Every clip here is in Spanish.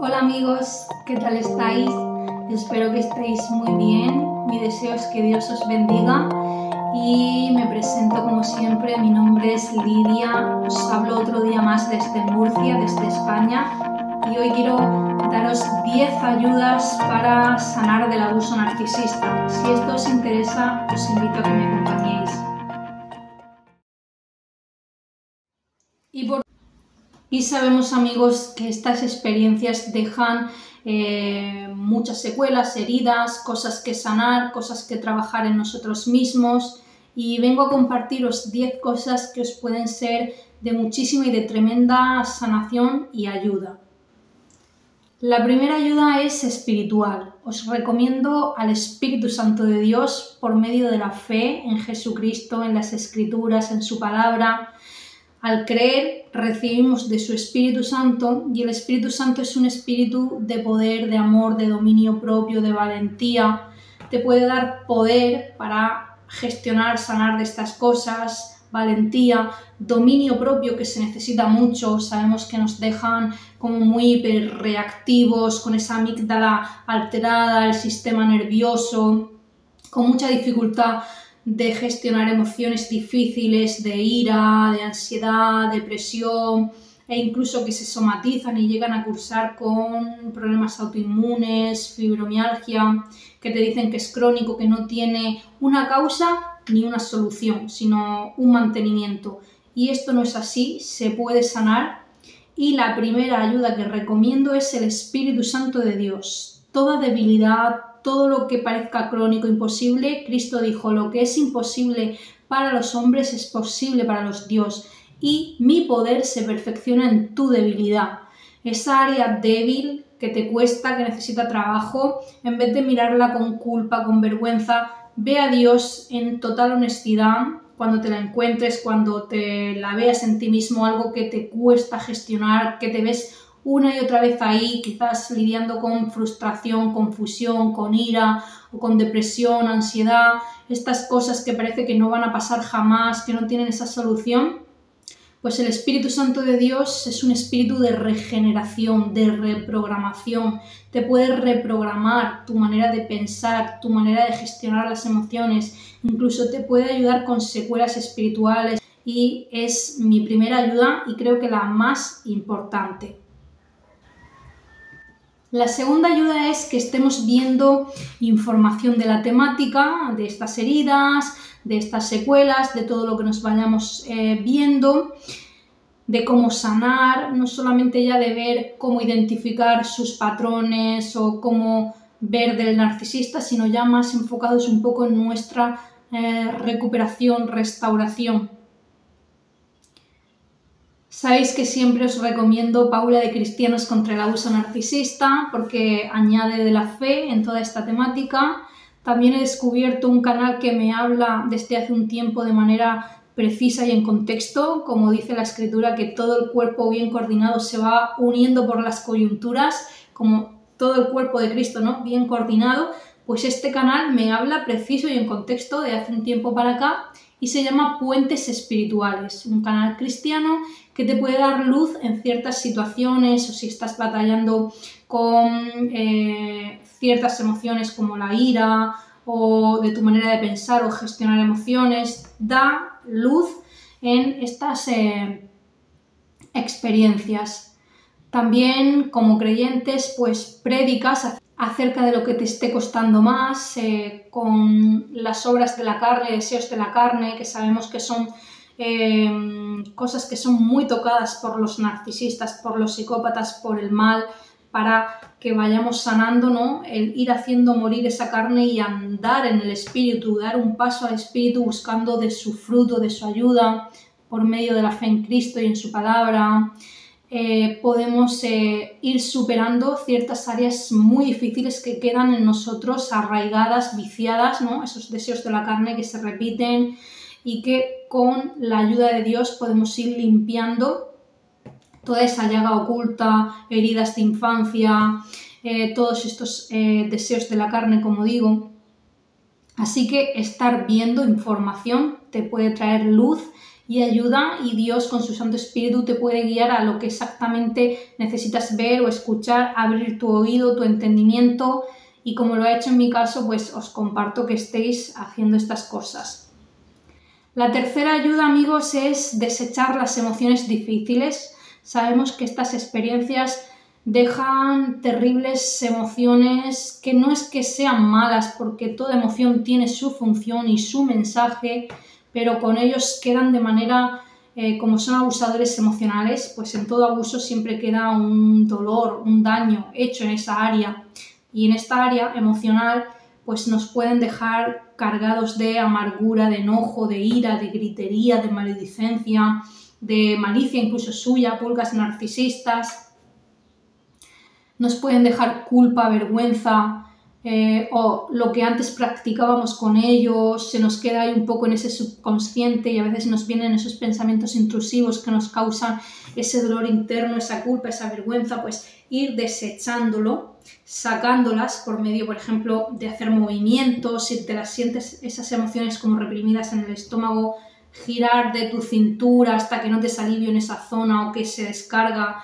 Hola amigos, ¿qué tal estáis? Espero que estéis muy bien. Mi deseo es que Dios os bendiga y me presento como siempre. Mi nombre es Lidia, os hablo otro día más desde Murcia, desde España, y hoy quiero daros 10 ayudas para sanar del abuso narcisista. Si esto os interesa, os invito a que me acompañéis. Y sabemos, amigos, que estas experiencias dejan muchas secuelas, heridas, cosas que sanar, cosas que trabajar en nosotros mismos, y vengo a compartiros 10 cosas que os pueden ser de muchísima y de tremenda sanación y ayuda. La primera ayuda es espiritual. Os recomiendo al Espíritu Santo de Dios por medio de la fe en Jesucristo, en las Escrituras, en su palabra. Al creer, recibimos de su Espíritu Santo, y el Espíritu Santo es un espíritu de poder, de amor, de dominio propio, de valentía. Te puede dar poder para gestionar, sanar de estas cosas, valentía, dominio propio, que se necesita mucho. Sabemos que nos dejan como muy hiperreactivos, con esa amígdala alterada, el sistema nervioso, con mucha dificultad de gestionar emociones difíciles, de ira, de ansiedad, depresión, e incluso que se somatizan y llegan a cursar con problemas autoinmunes, fibromialgia, que te dicen que es crónico, que no tiene una causa ni una solución, sino un mantenimiento. Y esto no es así, se puede sanar, y la primera ayuda que recomiendo es el Espíritu Santo de Dios. Toda debilidad, todo lo que parezca crónico, imposible, Cristo dijo: lo que es imposible para los hombres es posible para los dioses, y mi poder se perfecciona en tu debilidad. Esa área débil que te cuesta, que necesita trabajo, en vez de mirarla con culpa, con vergüenza, ve a Dios en total honestidad. Cuando te la encuentres, cuando te la veas en ti mismo, algo que te cuesta gestionar, que te ves una y otra vez ahí, quizás lidiando con frustración, confusión, con ira o con depresión, ansiedad, estas cosas que parece que no van a pasar jamás, que no tienen esa solución, pues el Espíritu Santo de Dios es un espíritu de regeneración, de reprogramación. Te puede reprogramar tu manera de pensar, tu manera de gestionar las emociones, incluso te puede ayudar con secuelas espirituales, y es mi primera ayuda y creo que la más importante. La segunda ayuda es que estemos viendo información de la temática, de estas heridas, de estas secuelas, de todo lo que nos vayamos viendo, de cómo sanar, no solamente ya de ver cómo identificar sus patrones o cómo ver del narcisista, sino ya más enfocados un poco en nuestra recuperación, restauración. Sabéis que siempre os recomiendo Paula de Cristianos contra el Abuso Narcisista, porque añade de la fe en toda esta temática. También he descubierto un canal que me habla desde hace un tiempo de manera precisa y en contexto, como dice la Escritura, que todo el cuerpo bien coordinado se va uniendo por las coyunturas, como todo el cuerpo de Cristo, ¿no? Bien coordinado. Pues este canal me habla preciso y en contexto de hace un tiempo para acá, y se llama Puentes Espirituales, un canal cristiano que te puede dar luz en ciertas situaciones, o si estás batallando con ciertas emociones como la ira, o de tu manera de pensar o gestionar emociones, da luz en estas experiencias. También, como creyentes, pues prédicas acerca de lo que te esté costando más, con las obras de la carne, deseos de la carne, que sabemos que son cosas que son muy tocadas por los narcisistas, por los psicópatas, por el mal, para que vayamos sanando, ¿no? El ir haciendo morir esa carne y andar en el Espíritu, dar un paso al Espíritu buscando de su fruto, de su ayuda, por medio de la fe en Cristo y en su palabra. Podemos ir superando ciertas áreas muy difíciles que quedan en nosotros, arraigadas, viciadas, ¿no? Esos deseos de la carne que se repiten, y que con la ayuda de Dios podemos ir limpiando toda esa llaga oculta, heridas de infancia, todos estos deseos de la carne, como digo. Así que estar viendo información te puede traer luz y ayuda, y Dios con su Santo Espíritu te puede guiar a lo que exactamente necesitas ver o escuchar, abrir tu oído, tu entendimiento, y como lo ha hecho en mi caso, pues os comparto que estéis haciendo estas cosas. La tercera ayuda, amigos, es desechar las emociones difíciles. Sabemos que estas experiencias dejan terribles emociones que no es que sean malas, porque toda emoción tiene su función y su mensaje, pero con ellos quedan de manera, como son abusadores emocionales, pues en todo abuso siempre queda un dolor, un daño hecho en esa área, y en esta área emocional pues nos pueden dejar cargados de amargura, de enojo, de ira, de gritería, de maledicencia, de malicia incluso suya, pulgas narcisistas. Nos pueden dejar culpa, vergüenza, o lo que antes practicábamos con ellos, se nos queda ahí un poco en ese subconsciente, y a veces nos vienen esos pensamientos intrusivos que nos causan ese dolor interno, esa culpa, esa vergüenza. Pues ir desechándolo, sacándolas por medio, por ejemplo, de hacer movimientos. Si te las sientes, esas emociones como reprimidas en el estómago, girar de tu cintura hasta que notes alivio en esa zona o que se descarga.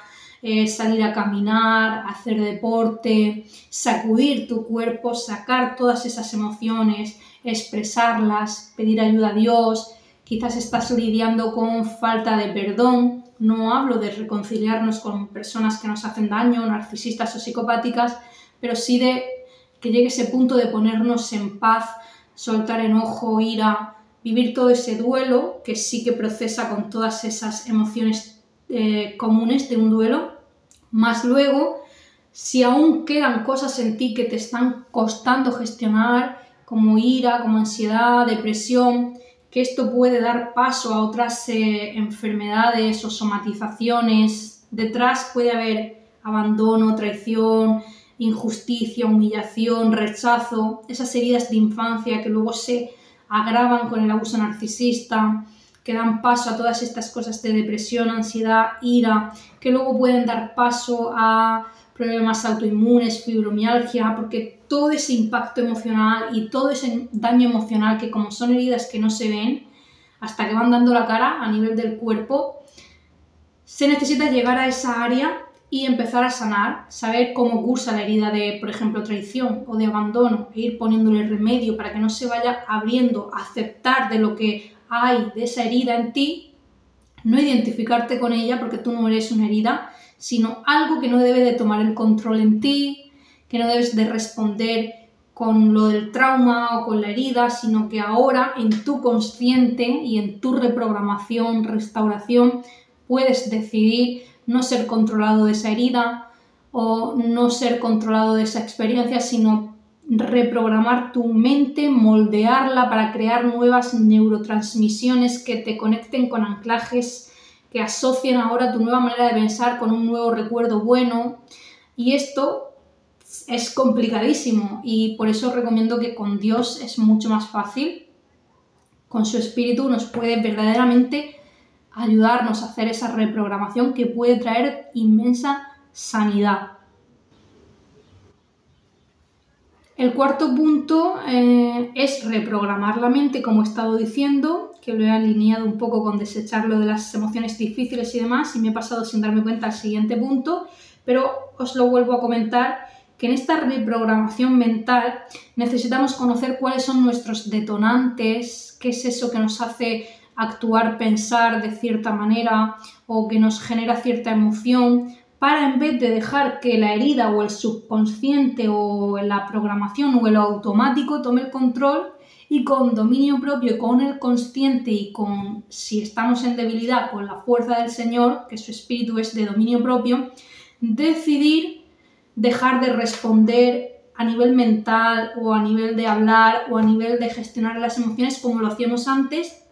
Salir a caminar, hacer deporte, sacudir tu cuerpo, sacar todas esas emociones, expresarlas, pedir ayuda a Dios. Quizás estás lidiando con falta de perdón. No hablo de reconciliarnos con personas que nos hacen daño, narcisistas o psicopáticas, pero sí de que llegue ese punto de ponernos en paz, soltar enojo, ira, vivir todo ese duelo que sí que procesa con todas esas emociones comunes de un duelo, más luego, si aún quedan cosas en ti que te están costando gestionar, como ira, como ansiedad, depresión, que esto puede dar paso a otras enfermedades o somatizaciones. Detrás puede haber abandono, traición, injusticia, humillación, rechazo, esas heridas de infancia que luego se agravan con el abuso narcisista, que dan paso a todas estas cosas de depresión, ansiedad, ira, que luego pueden dar paso a problemas autoinmunes, fibromialgia, porque todo ese impacto emocional y todo ese daño emocional, que como son heridas que no se ven hasta que van dando la cara a nivel del cuerpo, se necesita llegar a esa área y empezar a sanar, saber cómo cursa la herida de, por ejemplo, traición o de abandono, e ir poniéndole remedio para que no se vaya abriendo, aceptar de lo que hay de esa herida en ti, no identificarte con ella porque tú no eres una herida, sino algo que no debe de tomar el control en ti, que no debes de responder con lo del trauma o con la herida, sino que ahora en tu consciente y en tu reprogramación, restauración, puedes decidir no ser controlado de esa herida o no ser controlado de esa experiencia, sino reprogramar tu mente, moldearla para crear nuevas neurotransmisiones que te conecten con anclajes, que asocien ahora tu nueva manera de pensar con un nuevo recuerdo bueno. Y esto es complicadísimo, y por eso recomiendo que con Dios es mucho más fácil. Con su espíritu nos puede verdaderamente ayudarnos a hacer esa reprogramación que puede traer inmensa sanidad. El cuarto punto es reprogramar la mente, como he estado diciendo, que lo he alineado un poco con desechar lo de las emociones difíciles y demás, y me he pasado sin darme cuenta al siguiente punto, pero os lo vuelvo a comentar, que en esta reprogramación mental necesitamos conocer cuáles son nuestros detonantes, qué es eso que nos hace actuar, pensar de cierta manera o que nos genera cierta emoción, para en vez de dejar que la herida o el subconsciente o la programación o el automático tome el control, y con dominio propio, con el consciente y con, si estamos en debilidad, con la fuerza del Señor, que su espíritu es de dominio propio, decidir dejar de responder a nivel mental o a nivel de hablar o a nivel de gestionar las emociones como lo hacíamos antes,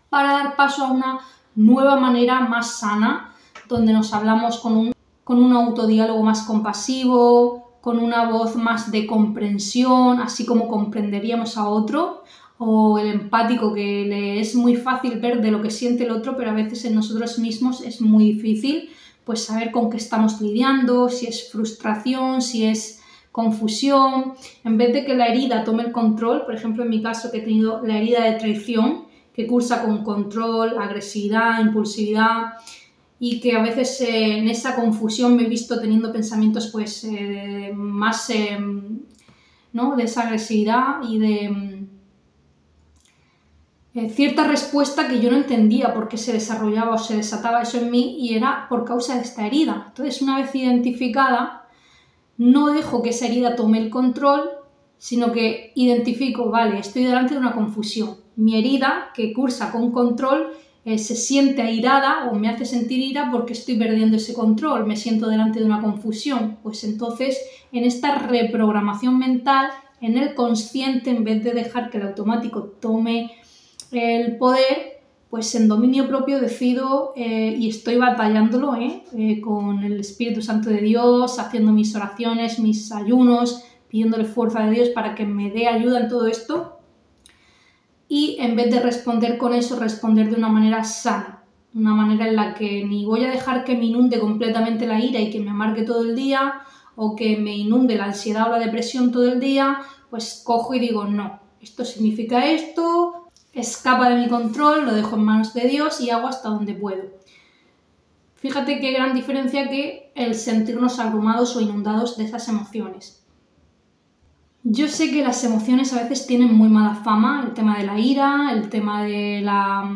para dar paso a una nueva manera más sana, donde nos hablamos con un autodiálogo más compasivo, con una voz más de comprensión, así como comprenderíamos a otro, o el empático, que le es muy fácil ver de lo que siente el otro, pero a veces en nosotros mismos es muy difícil pues saber con qué estamos lidiando, si es frustración, si es confusión. En vez de que la herida tome el control, por ejemplo en mi caso, que he tenido la herida de traición, que cursa con control, agresividad, impulsividad, y que a veces en esa confusión me he visto teniendo pensamientos pues más ¿no? de esa agresividad y de cierta respuesta que yo no entendía por qué se desarrollaba o se desataba eso en mí, y era por causa de esta herida. Entonces, una vez identificada, no dejo que esa herida tome el control, sino que identifico, vale, estoy delante de una confusión. Mi herida, que cursa con control, se siente airada o me hace sentir ira porque estoy perdiendo ese control, me siento delante de una confusión. Pues entonces, en esta reprogramación mental, en el consciente, en vez de dejar que el automático tome el poder, pues en dominio propio decido y estoy batallándolo con el Espíritu Santo de Dios, haciendo mis oraciones, mis ayunos, pidiéndole fuerza de Dios para que me dé ayuda en todo esto, y en vez de responder con eso, responder de una manera sana, una manera en la que ni voy a dejar que me inunde completamente la ira y que me amargue todo el día, o que me inunde la ansiedad o la depresión todo el día. Pues cojo y digo, no, esto significa esto, escapa de mi control, lo dejo en manos de Dios y hago hasta donde puedo. Fíjate qué gran diferencia que el sentirnos abrumados o inundados de esas emociones. Yo sé que las emociones a veces tienen muy mala fama, el tema de la ira, el tema de la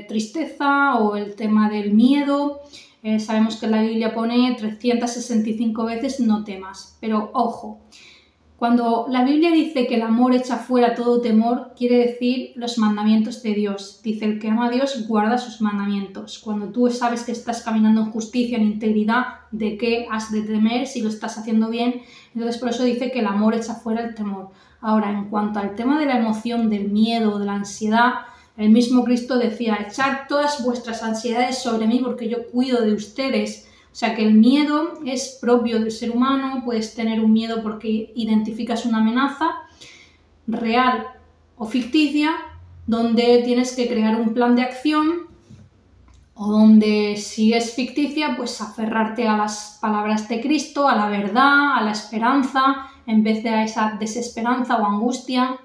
tristeza o el tema del miedo. Sabemos que en la Biblia pone 365 veces no temas, pero ojo, cuando la Biblia dice que el amor echa fuera todo temor, quiere decir los mandamientos de Dios. Dice, el que ama a Dios guarda sus mandamientos. Cuando tú sabes que estás caminando en justicia, en integridad, ¿de qué has de temer si lo estás haciendo bien? Entonces por eso dice que el amor echa fuera el temor. Ahora, en cuanto al tema de la emoción, del miedo, de la ansiedad, el mismo Cristo decía, echad todas vuestras ansiedades sobre mí porque yo cuido de ustedes. O sea que el miedo es propio del ser humano, puedes tener un miedo porque identificas una amenaza real o ficticia, donde tienes que crear un plan de acción, o donde si es ficticia, pues aferrarte a las palabras de Cristo, a la verdad, a la esperanza, en vez de a esa desesperanza o angustia.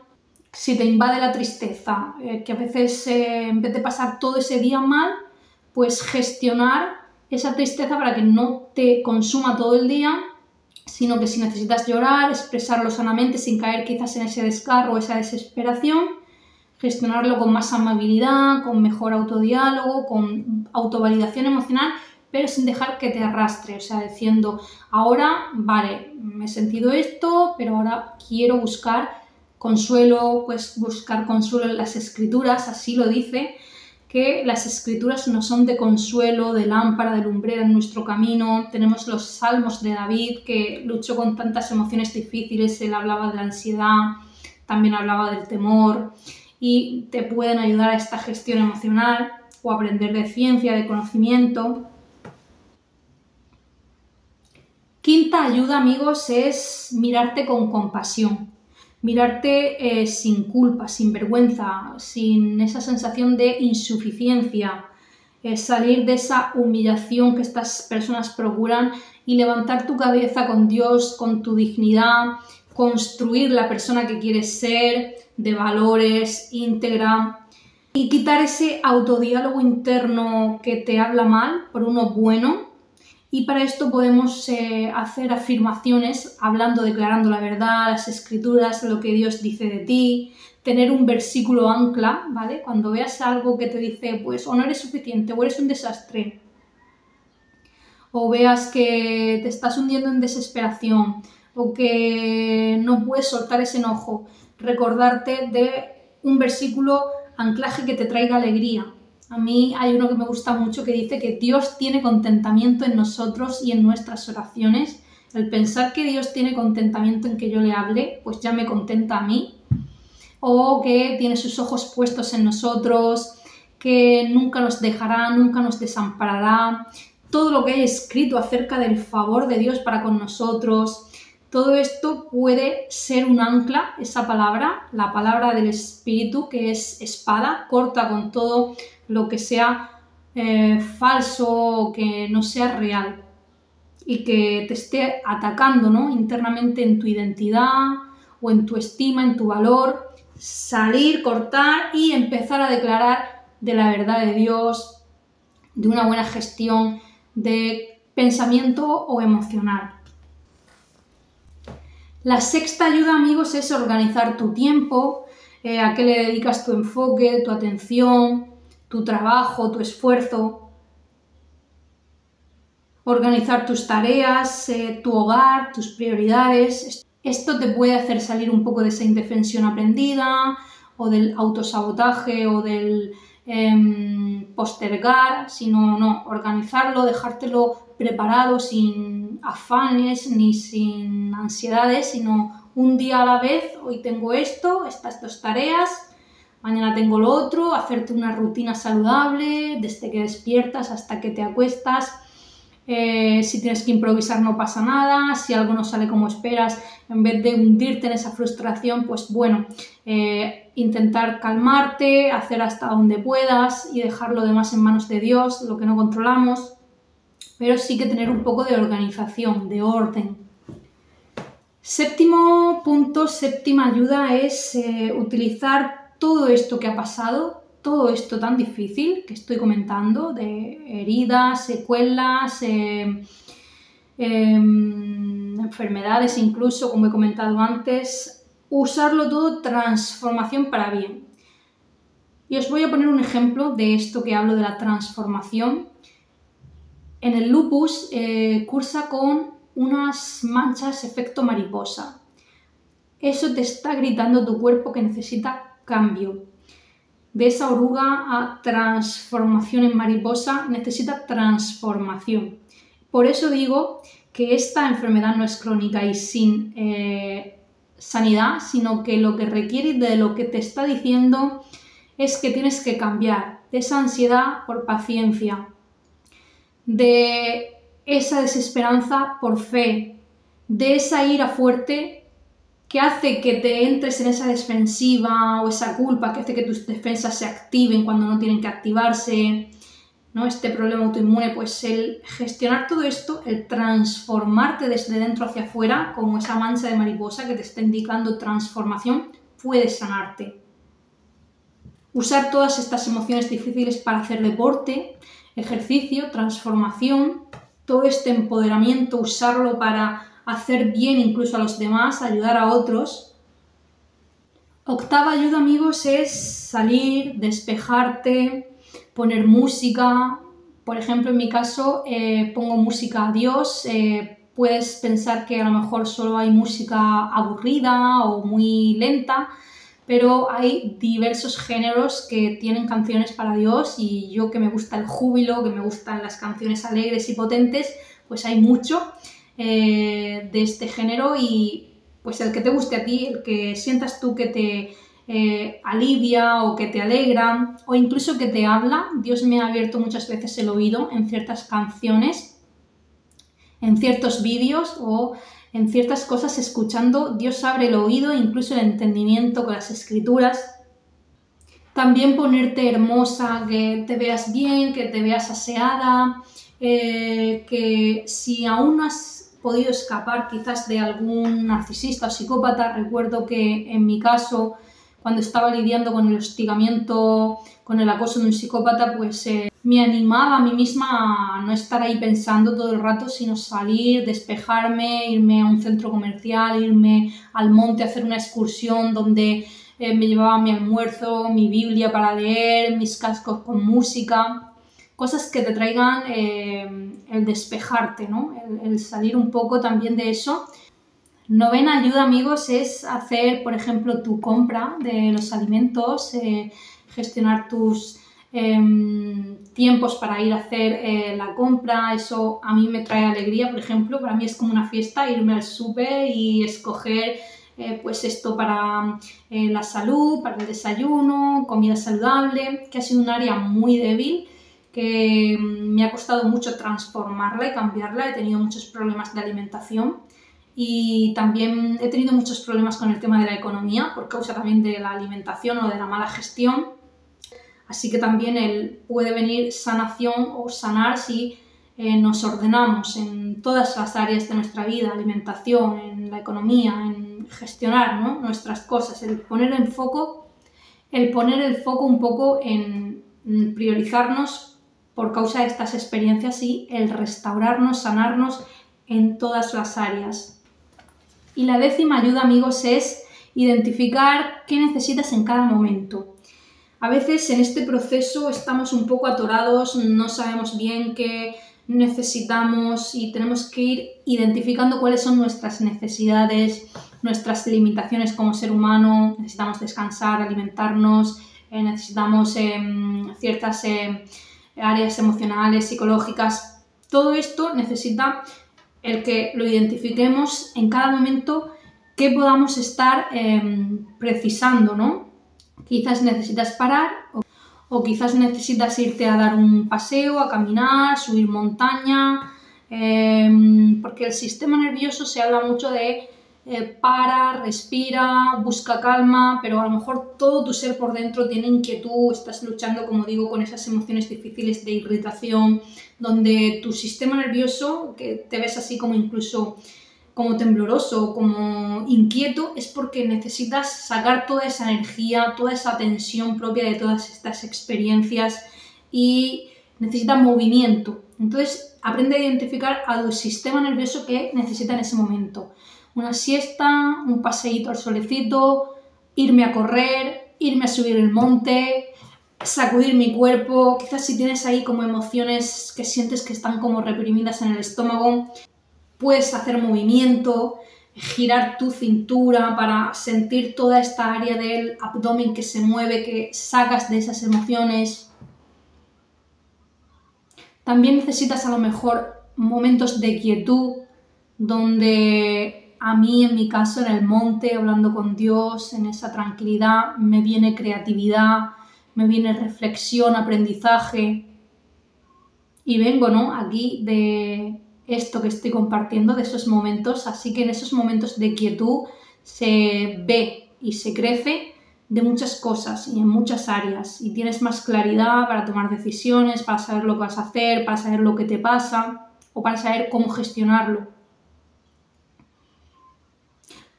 Si te invade la tristeza, que a veces en vez de pasar todo ese día mal, pues gestionar esa tristeza para que no te consuma todo el día, sino que si necesitas llorar, expresarlo sanamente sin caer quizás en ese descargo o esa desesperación, gestionarlo con más amabilidad, con mejor autodiálogo, con autovalidación emocional, pero sin dejar que te arrastre, o sea, diciendo, ahora, vale, me he sentido esto, pero ahora quiero buscar consuelo, pues buscar consuelo en las Escrituras, así lo dice, que las Escrituras nos son de consuelo, de lámpara, de lumbrera en nuestro camino. Tenemos los salmos de David, que luchó con tantas emociones difíciles, él hablaba de la ansiedad, también hablaba del temor, y te pueden ayudar a esta gestión emocional o aprender de ciencia, de conocimiento. Quinta ayuda, amigos, es mirarte con compasión. Mirarte sin culpa, sin vergüenza, sin esa sensación de insuficiencia, salir de esa humillación que estas personas procuran y levantar tu cabeza con Dios, con tu dignidad, construir la persona que quieres ser, de valores, íntegra, y quitar ese autodiálogo interno que te habla mal por uno bueno. Y para esto podemos hacer afirmaciones hablando, declarando la verdad, las Escrituras, lo que Dios dice de ti, tener un versículo ancla, ¿vale? Cuando veas algo que te dice, pues o no eres suficiente o eres un desastre, o veas que te estás hundiendo en desesperación o que no puedes soltar ese enojo, recordarte de un versículo anclaje que te traiga alegría. A mí hay uno que me gusta mucho que dice que Dios tiene contentamiento en nosotros y en nuestras oraciones. El pensar que Dios tiene contentamiento en que yo le hable, pues ya me contenta a mí. O que tiene sus ojos puestos en nosotros, que nunca nos dejará, nunca nos desamparará. Todo lo que hay escrito acerca del favor de Dios para con nosotros, todo esto puede ser un ancla, esa palabra, la palabra del Espíritu, que es espada, corta con todo lo que sea falso o que no sea real y que te esté atacando, ¿no? Internamente en tu identidad o en tu estima, en tu valor. salir, cortar y empezar a declarar de la verdad de Dios, de una buena gestión de pensamiento o emocional. La sexta ayuda, amigos, es organizar tu tiempo, a qué le dedicas tu enfoque, tu atención, tu trabajo, tu esfuerzo. Organizar tus tareas, tu hogar, tus prioridades. Esto te puede hacer salir un poco de esa indefensión aprendida o del autosabotaje o del postergar, sino no, organizarlo, dejártelo preparado sin afanes ni sin ansiedades, sino un día a la vez. Hoy tengo esto, estas 2 tareas, mañana tengo lo otro, hacerte una rutina saludable desde que despiertas hasta que te acuestas. Si tienes que improvisar no pasa nada, si algo no sale como esperas, en vez de hundirte en esa frustración, pues bueno, intentar calmarte, hacer hasta donde puedas y dejar lo demás en manos de Dios, lo que no controlamos, pero sí que tener un poco de organización, de orden. Séptimo punto, séptima ayuda es utilizar todo esto que ha pasado, todo esto tan difícil que estoy comentando, de heridas, secuelas, enfermedades incluso, como he comentado antes, usarlo todo transformación para bien. Y os voy a poner un ejemplo de esto que hablo de la transformación. En el lupus cursa con unas manchas efecto mariposa. Eso te está gritando tu cuerpo que necesita cambio. De esa oruga a transformación en mariposa necesita transformación. Por eso digo que esta enfermedad no es crónica y sin sanidad, sino que lo que requiere de lo que te está diciendo es que tienes que cambiar de esa ansiedad por paciencia, de esa desesperanza por fe, de esa ira fuerte que hace que te entres en esa defensiva o esa culpa que hace que tus defensas se activen cuando no tienen que activarse, ¿no? Este problema autoinmune, pues el gestionar todo esto, el transformarte desde dentro hacia afuera, como esa mancha de mariposa que te está indicando transformación, puede sanarte. Usar todas estas emociones difíciles para hacer deporte, ejercicio, transformación, todo este empoderamiento, usarlo para hacer bien incluso a los demás, ayudar a otros. Octava ayuda, amigos, es salir, despejarte, poner música. Por ejemplo, en mi caso, pongo música a Dios. Puedes pensar que a lo mejor solo hay música aburrida o muy lenta, pero hay diversos géneros que tienen canciones para Dios, y yo, que me gusta el júbilo, que me gustan las canciones alegres y potentes, pues hay mucho de este género, y pues el que te guste a ti, el que sientas tú que te alivia o que te alegra o incluso que te habla. Dios me ha abierto muchas veces el oído en ciertas canciones, en ciertos vídeos o en ciertas cosas. Escuchando, Dios abre el oído e incluso el entendimiento con las escrituras. También ponerte hermosa, que te veas bien, que te veas aseada, que si aún no has podido escapar quizás de algún narcisista o psicópata. Recuerdo que en mi caso, cuando estaba lidiando con el hostigamiento, con el acoso de un psicópata, pues me animaba a mí misma a no estar ahí pensando todo el rato, sino salir, despejarme, irme a un centro comercial, irme al monte a hacer una excursión donde me llevaba mi almuerzo, mi Biblia para leer, mis cascos con música, cosas que te traigan el despejarte, ¿no? El salir un poco también de eso. Novena ayuda, amigos, es hacer, por ejemplo, tu compra de los alimentos, gestionar tus tiempos para ir a hacer la compra. Eso a mí me trae alegría, por ejemplo. Para mí es como una fiesta irme al súper y escoger pues esto para la salud, para el desayuno, comida saludable, que ha sido un área muy débil, que me ha costado mucho transformarla y cambiarla. He tenido muchos problemas de alimentación y también he tenido muchos problemas con el tema de la economía por causa también de la alimentación o de la mala gestión. Así que también puede venir sanación o sanar si nos ordenamos en todas las áreas de nuestra vida, alimentación, en la economía, en gestionar, ¿no?, nuestras cosas, el poner el foco un poco en priorizarnos por causa de estas experiencias y el restaurarnos, sanarnos en todas las áreas. Y la 10ª ayuda, amigos, es identificar qué necesitas en cada momento. A veces en este proceso estamos un poco atorados, no sabemos bien qué necesitamos y tenemos que ir identificando cuáles son nuestras necesidades, nuestras limitaciones como ser humano. Necesitamos descansar, alimentarnos, necesitamos ciertas áreas emocionales, psicológicas. Todo esto necesita el que lo identifiquemos en cada momento que podamos estar precisando, ¿no? Quizás necesitas parar o quizás necesitas irte a dar un paseo, a caminar, subir montaña, porque el sistema nervioso se habla mucho de para, respira, busca calma, pero a lo mejor todo tu ser por dentro tiene inquietud, estás luchando, como digo, con esas emociones difíciles de irritación, donde tu sistema nervioso, que te ves así como incluso como tembloroso, como inquieto, es porque necesitas sacar toda esa energía, toda esa tensión propia de todas estas experiencias y necesita movimiento. Entonces, aprende a identificar a tu sistema nervioso que necesita en ese momento. Una siesta, un paseíto al solecito, irme a correr, irme a subir el monte, sacudir mi cuerpo. Quizás si tienes ahí como emociones que sientes que están como reprimidas en el estómago, puedes hacer movimiento, girar tu cintura para sentir toda esta área del abdomen que se mueve, que sacas de esas emociones. También necesitas a lo mejor momentos de quietud, donde a mí, en mi caso, en el monte, hablando con Dios, en esa tranquilidad, me viene creatividad, me viene reflexión, aprendizaje. Y vengo, ¿no?, aquí de esto que estoy compartiendo, de esos momentos, así que en esos momentos de quietud se ve y se crece de muchas cosas y en muchas áreas y tienes más claridad para tomar decisiones, para saber lo que vas a hacer, para saber lo que te pasa o para saber cómo gestionarlo.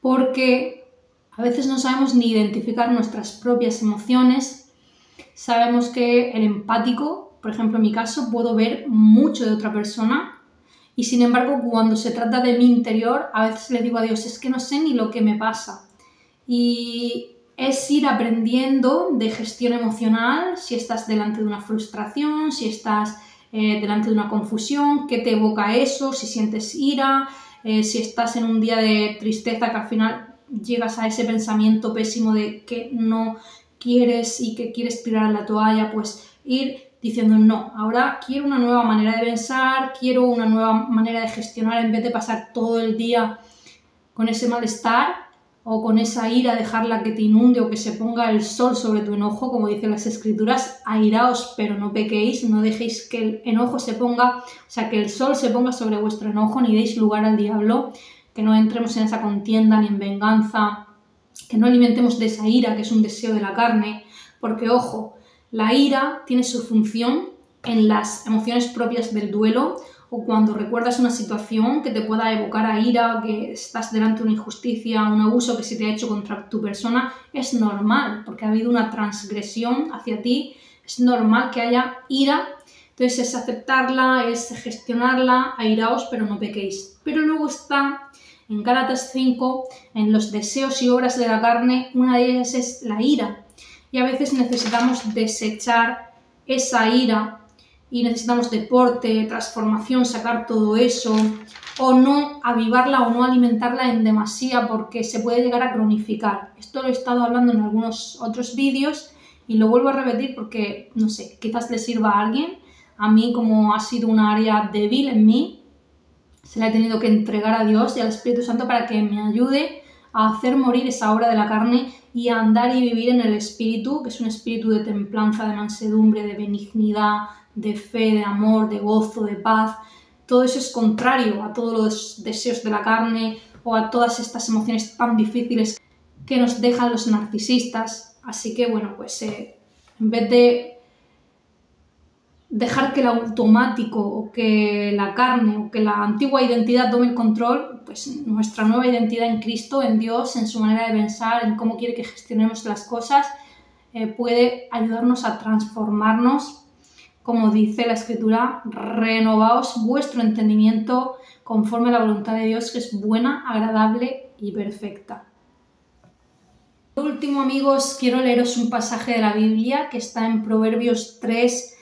Porque a veces no sabemos ni identificar nuestras propias emociones. Sabemos que el empático, por ejemplo en mi caso, puedo ver mucho de otra persona. Y sin embargo, cuando se trata de mi interior, a veces le digo a Dios, es que no sé ni lo que me pasa. Y es ir aprendiendo de gestión emocional, si estás delante de una frustración, si estás delante de una confusión, qué te evoca eso, si sientes ira, si estás en un día de tristeza que al final llegas a ese pensamiento pésimo de que no quieres y que quieres tirar la toalla, pues ir diciendo no, ahora quiero una nueva manera de pensar, quiero una nueva manera de gestionar en vez de pasar todo el día con ese malestar o con esa ira, dejarla que te inunde o que se ponga el sol sobre tu enojo, como dicen las escrituras, airaos pero no pequéis, no dejéis que el enojo se ponga, o sea, que el sol se ponga sobre vuestro enojo, ni deis lugar al diablo, que no entremos en esa contienda ni en venganza, que no alimentemos de esa ira que es un deseo de la carne, porque ojo, la ira tiene su función en las emociones propias del duelo o cuando recuerdas una situación que te pueda evocar a ira, que estás delante de una injusticia, un abuso que se te ha hecho contra tu persona. Es normal, porque ha habido una transgresión hacia ti, es normal que haya ira. Entonces es aceptarla, es gestionarla, airaos pero no pequéis. Pero luego está en Gálatas 5, en los deseos y obras de la carne, una de ellas es la ira. Y a veces necesitamos desechar esa ira y necesitamos deporte, transformación, sacar todo eso o no avivarla o no alimentarla en demasía porque se puede llegar a cronificar. Esto lo he estado hablando en algunos otros vídeos y lo vuelvo a repetir porque, no sé, quizás le sirva a alguien. A mí, como ha sido un área débil en mí, se la he tenido que entregar a Dios y al Espíritu Santo para que me ayude a hacer morir esa obra de la carne y a andar y vivir en el espíritu, que es un espíritu de templanza, de mansedumbre, de benignidad, de fe, de amor, de gozo, de paz. Todo eso es contrario a todos los deseos de la carne o a todas estas emociones tan difíciles que nos dejan los narcisistas. Así que bueno, pues en vez de dejar que el automático o que la carne o que la antigua identidad tome el control, pues nuestra nueva identidad en Cristo, en Dios, en su manera de pensar, en cómo quiere que gestionemos las cosas, puede ayudarnos a transformarnos, como dice la Escritura, renovaos vuestro entendimiento conforme a la voluntad de Dios, que es buena, agradable y perfecta. Por último, amigos, quiero leeros un pasaje de la Biblia que está en Proverbios 3,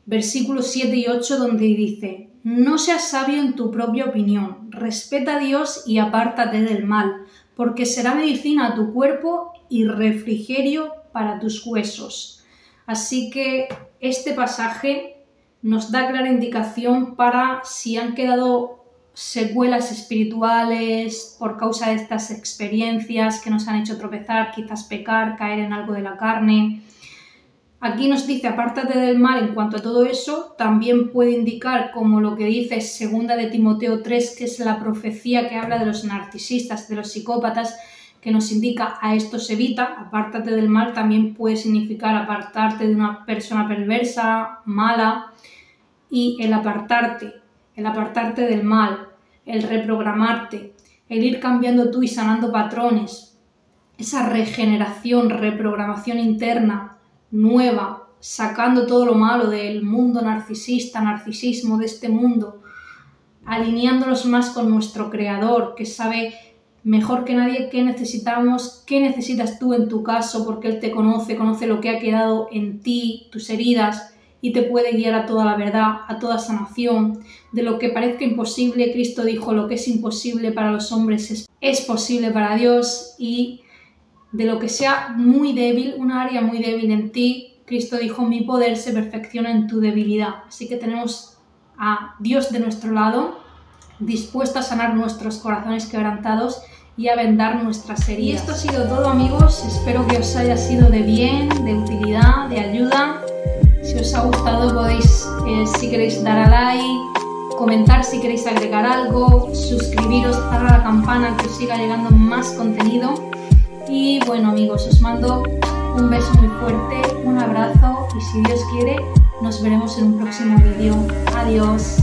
versículos 7 y 8, donde dice: no seas sabio en tu propia opinión, respeta a Dios y apártate del mal, porque será medicina a tu cuerpo y refrigerio para tus huesos. Así que este pasaje nos da clara indicación para si han quedado secuelas espirituales por causa de estas experiencias que nos han hecho tropezar, quizás pecar, caer en algo de la carne. Aquí nos dice apártate del mal. En cuanto a todo eso, también puede indicar, como lo que dice 2 de Timoteo 3, que es la profecía que habla de los narcisistas, de los psicópatas, que nos indica a estos evita. Apártate del mal también puede significar apartarte de una persona perversa, mala, y el apartarte del mal, el reprogramarte, el ir cambiando tú y sanando patrones, esa regeneración, reprogramación interna, nueva, sacando todo lo malo del mundo narcisista, narcisismo de este mundo, alineándonos más con nuestro Creador, que sabe mejor que nadie qué necesitamos, qué necesitas tú en tu caso, porque Él te conoce lo que ha quedado en ti, tus heridas, y te puede guiar a toda la verdad, a toda sanación. De lo que parezca imposible, Cristo dijo, lo que es imposible para los hombres es posible para Dios, y de lo que sea muy débil, un área muy débil en ti, Cristo dijo, mi poder se perfecciona en tu debilidad. Así que tenemos a Dios de nuestro lado, dispuesto a sanar nuestros corazones quebrantados y a vendar nuestras heridas. Y esto ha sido todo, amigos. Espero que os haya sido de bien, de utilidad, de ayuda. Si os ha gustado podéis, si queréis, dar a like, comentar si queréis agregar algo, suscribiros, darle a la campana que os siga llegando más contenido. Y bueno, amigos, os mando un beso muy fuerte, un abrazo, y si Dios quiere nos veremos en un próximo vídeo. Adiós.